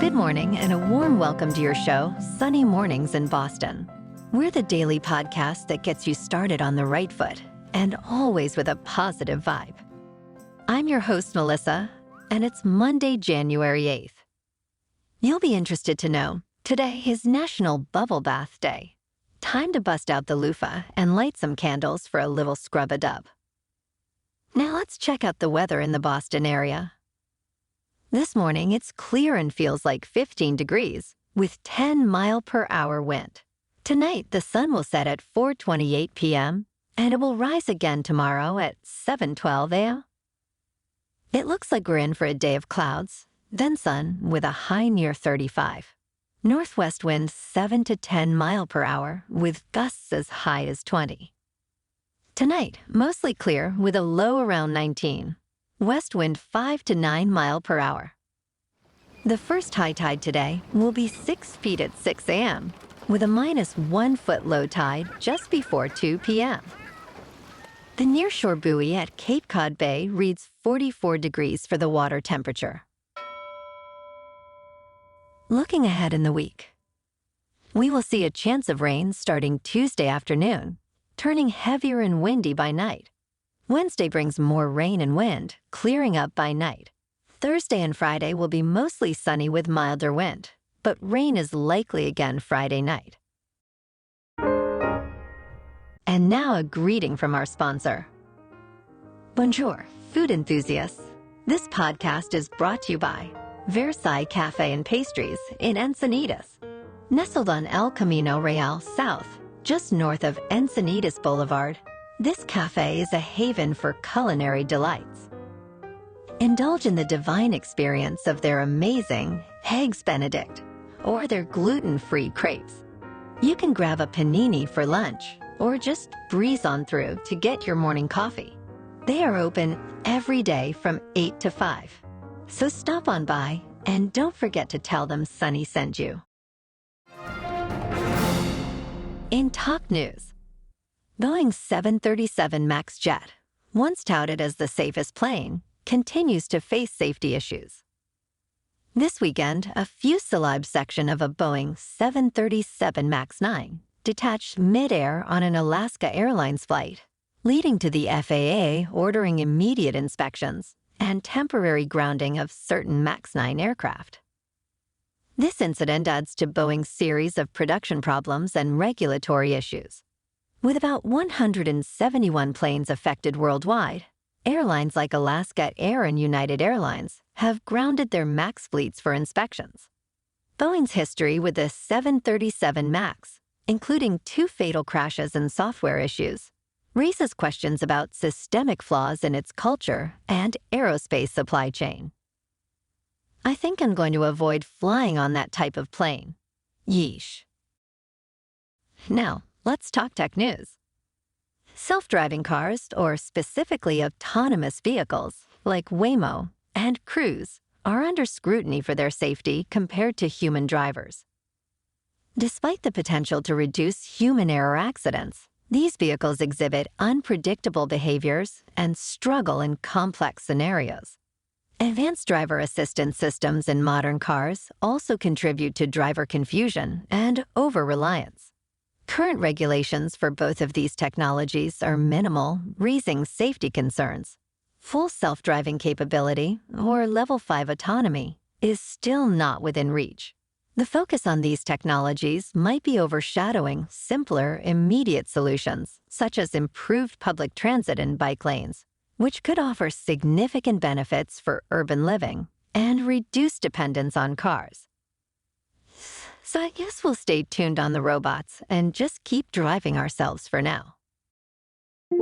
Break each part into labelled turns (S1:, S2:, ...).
S1: Good morning and a warm welcome to your show, Sunny Mornings in Boston. We're the daily podcast that gets you started on the right foot and always with a positive vibe. I'm your host, Melissa, and it's Monday, January 8th. You'll be interested to know today is National Bubble Bath Day. Time to bust out the loofah and light some candles for a little scrub-a-dub. Now let's check out the weather in the Boston area. This morning, it's clear and feels like 15 degrees with 10-mile-per-hour wind. Tonight, the sun will set at 4:28 p.m., and it will rise again tomorrow at 7:12 a.m. It looks like we're in for a day of clouds, then sun with a high near 35. Northwest winds 7 to 10 mile per hour with gusts as high as 20. Tonight, mostly clear with a low around 19. West wind 5 to 9 mile per hour. The first high tide today will be 6 feet at 6 a.m., with a -1 foot low tide just before 2 p.m. The nearshore buoy at Cape Cod Bay reads 44 degrees for the water temperature. Looking ahead in the week, we will see a chance of rain starting Tuesday afternoon, turning heavier and windy by night. Wednesday brings more rain and wind, clearing up by night. Thursday and Friday will be mostly sunny with milder wind, but rain is likely again Friday night. And now a greeting from our sponsor. Bonjour, food enthusiasts. This podcast is brought to you by Versailles Cafe and Pastries in Encinitas. Nestled on El Camino Real South, just north of Encinitas Boulevard, this cafe is a haven for culinary delights. Indulge in the divine experience of their amazing Eggs Benedict or their gluten-free crepes. You can grab a panini for lunch or just breeze on through to get your morning coffee. They are open every day from 8 to 5. So stop on by and don't forget to tell them Sunny sent you. In top news, Boeing's 737 MAX jet, once touted as the safest plane, continues to face safety issues. This weekend, a fuselage section of a Boeing 737 MAX 9 detached mid-air on an Alaska Airlines flight, leading to the FAA ordering immediate inspections and temporary grounding of certain MAX 9 aircraft. This incident adds to Boeing's series of production problems and regulatory issues. With about 171 planes affected worldwide, airlines like Alaska Air and United Airlines have grounded their MAX fleets for inspections. Boeing's history with the 737 MAX, including 2 fatal crashes and software issues, raises questions about systemic flaws in its culture and aerospace supply chain. I think I'm going to avoid flying on that type of plane. Yeesh. Now, let's talk tech news. Self-driving cars, or specifically autonomous vehicles like Waymo and Cruise, are under scrutiny for their safety compared to human drivers. Despite the potential to reduce human error accidents, these vehicles exhibit unpredictable behaviors and struggle in complex scenarios. Advanced driver assistance systems in modern cars also contribute to driver confusion and over-reliance. Current regulations for both of these technologies are minimal, raising safety concerns. Full self-driving capability, or Level 5 autonomy, is still not within reach. The focus on these technologies might be overshadowing simpler, immediate solutions, such as improved public transit and bike lanes, which could offer significant benefits for urban living and reduce dependence on cars. So I guess we'll stay tuned on the robots and just keep driving ourselves for now. The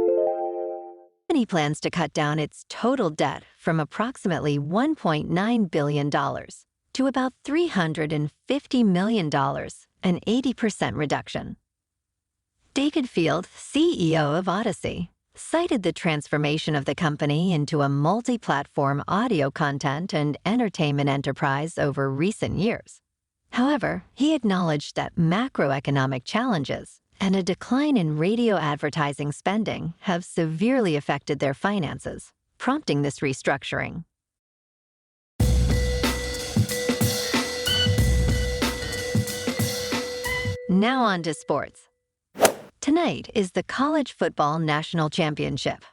S1: company plans to cut down its total debt from approximately $1.9 billion to about $350 million, an 80% reduction. David Field, CEO of Audacy, cited the transformation of the company into a multi-platform audio content and entertainment enterprise over recent years. However, he acknowledged that macroeconomic challenges and a decline in radio advertising spending have severely affected their finances, prompting this restructuring. Now on to sports. Tonight is the College Football National Championship.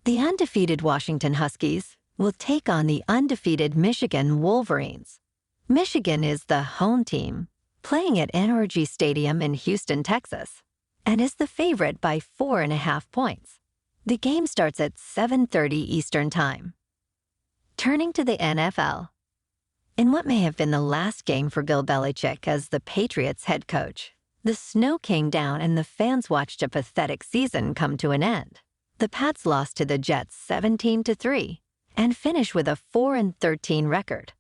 S1: The undefeated Washington Huskies will take on the undefeated Michigan Wolverines. Michigan is the home team, playing at NRG Stadium in Houston, Texas, and is the favorite by 4.5 points. The game starts at 7:30 Eastern Time. Turning to the NFL. In what may have been the last game for Bill Belichick as the Patriots head coach, the snow came down and the fans watched a pathetic season come to an end. The Pats lost to the Jets 17-3 and finished with a 4-13 record.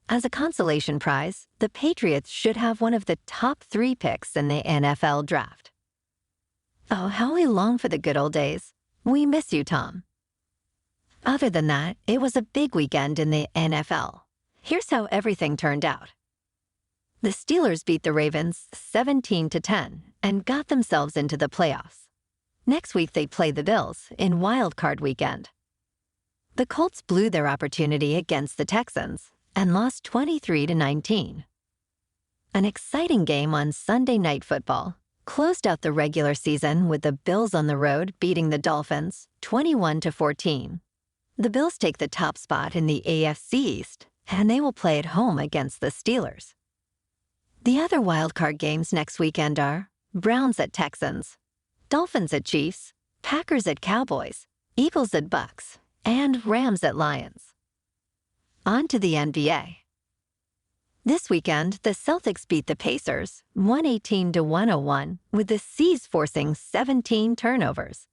S1: As a consolation prize, the Patriots should have one of the top 3 picks in the NFL draft. Oh, how we long for the good old days. We miss you, Tom. Other than that, it was a big weekend in the NFL. Here's how everything turned out. The Steelers beat the Ravens 17-10 and got themselves into the playoffs. Next week they play the Bills in Wild Card Weekend. The Colts blew their opportunity against the Texans and lost 23-19. An exciting game on Sunday Night Football closed out the regular season with the Bills on the road beating the Dolphins 21-14. The Bills take the top spot in the AFC East, and they will play at home against the Steelers. The other wildcard games next weekend are Browns at Texans, Dolphins at Chiefs, Packers at Cowboys, Eagles at Bucks, and Rams at Lions. On to the NBA. This weekend, the Celtics beat the Pacers 118-101 with the C's forcing 17 turnovers.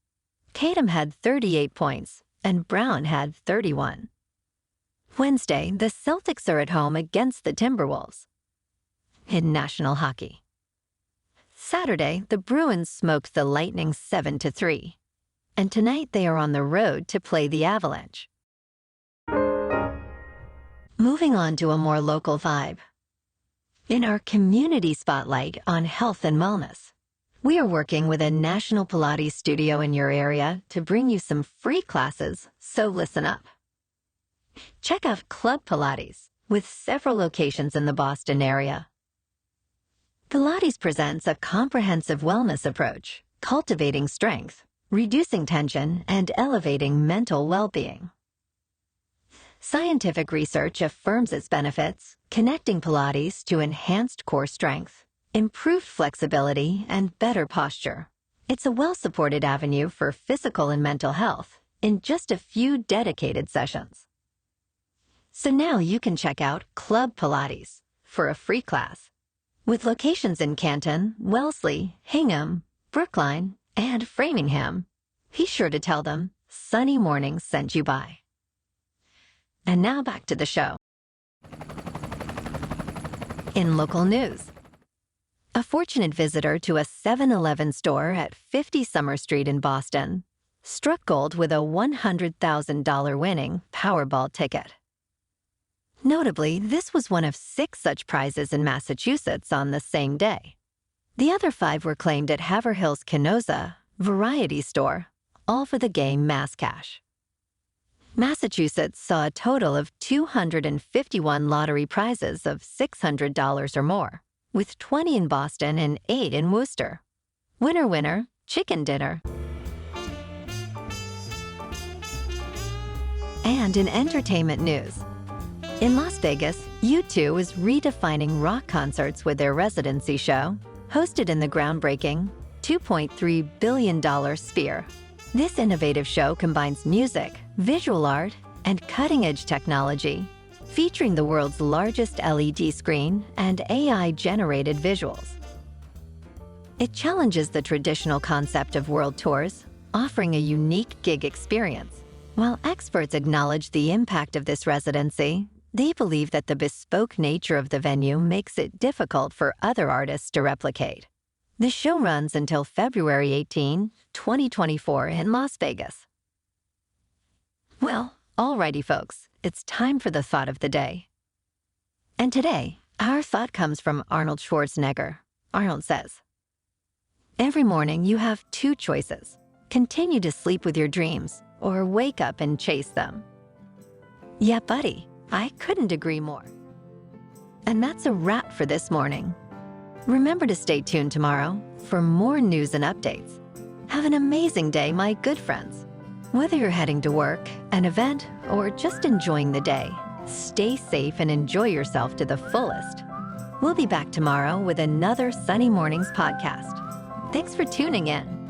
S1: Tatum had 38 points and Brown had 31. Wednesday, the Celtics are at home against the Timberwolves. In National Hockey. Saturday, the Bruins smoked the Lightning 7-3. And tonight they are on the road to play the Avalanche. Moving on to a more local vibe. In our community spotlight on health and wellness, we are working with a national Pilates studio in your area to bring you some free classes, so listen up. Check out Club Pilates, with several locations in the Boston area. Pilates presents a comprehensive wellness approach, cultivating strength, reducing tension, and elevating mental well-being. Scientific research affirms its benefits, connecting Pilates to enhanced core strength, improved flexibility, and better posture. It's a well-supported avenue for physical and mental health in just a few dedicated sessions. So now you can check out Club Pilates for a free class. With locations in Canton, Wellesley, Hingham, Brookline, and Framingham, be sure to tell them Sunny Mornings sent you by. And now back to the show. In local news, a fortunate visitor to a 7-Eleven store at 50 Summer Street in Boston struck gold with a $100,000 winning Powerball ticket. Notably, this was one of 6 such prizes in Massachusetts on the same day. The other 5 were claimed at Haverhill's Canosa Variety Store, all for the game Mass Cash. Massachusetts saw a total of 251 lottery prizes of $600 or more, with 20 in Boston and 8 in Worcester. Winner, winner, chicken dinner. And in entertainment news, in Las Vegas, U2 is redefining rock concerts with their residency show, hosted in the groundbreaking $2.3 billion Sphere. This innovative show combines music, visual art, and cutting-edge technology, featuring the world's largest LED screen and AI-generated visuals. It challenges the traditional concept of world tours, offering a unique gig experience. While experts acknowledge the impact of this residency, they believe that the bespoke nature of the venue makes it difficult for other artists to replicate. The show runs until February 18, 2024 in Las Vegas. Well, alrighty folks, it's time for the thought of the day. And today, our thought comes from Arnold Schwarzenegger. Arnold says, "Every morning you have 2 choices. Continue to sleep with your dreams or wake up and chase them." Yeah, buddy, I couldn't agree more. And that's a wrap for this morning. Remember to stay tuned tomorrow for more news and updates. Have an amazing day, my good friends. Whether you're heading to work, an event, or just enjoying the day, stay safe and enjoy yourself to the fullest. We'll be back tomorrow with another Sunny Mornings podcast. Thanks for tuning in.